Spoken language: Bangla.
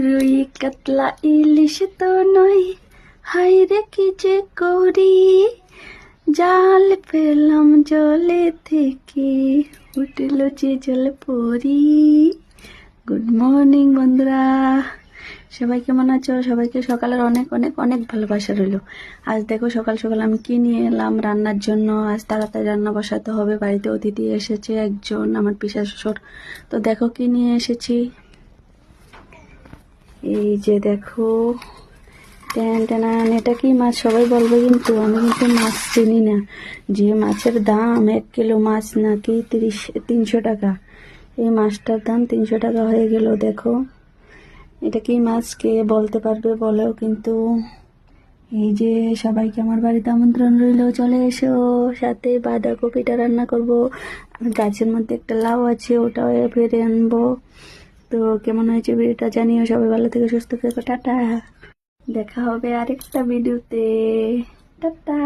রুই কাতলা ইলিশ তো নয়, হায় রে কি যে করি, জাল ফেললাম জলে থেকে, উঠল যে জল পরি। গুড মর্নিং বন্ধুরা, সবাই কেমন আছো? সবাইকে সকালের অনেক অনেক অনেক ভালোবাসা রইল। আজ দেখো সকাল সকাল আমি কি নিয়ে এলাম রান্নার জন্য। আজ তাড়াতাড়ি রান্না বসাতে হবে, বাড়িতে অতিথি এসেছে একজন, আমার পিসা শ্বশুর। তো দেখো কি নিয়ে এসেছি, এই যে দেখো, টেন টেনান, এটা কি মাছ সবাই বলবে, কিন্তু আমি কিন্তু মাছ চিনি না। যে মাছের দাম 1 কিলো মাছ নাকি 300 টাকা, এই মাছটার দাম 300 টাকা হয়ে গেল। দেখো এটা কি মাছ, কে বলতে পারবে বলো কিন্তু। এই যে সবাইকে আমার বাড়িতে আমন্ত্রণ রইল, চলে এসো। সাথে বাঁধাকপিটা রান্না করব, আর গাছের মধ্যে একটা লাউ আছে, ওটাও ফেরে আনবো। তো কেমন হয়েছে ভিডিওটা জানিও। সবাই ভালো থেকে সুস্থ থেকো, টাটা। দেখা হবে আরেকটা ভিডিওতে, টাটা।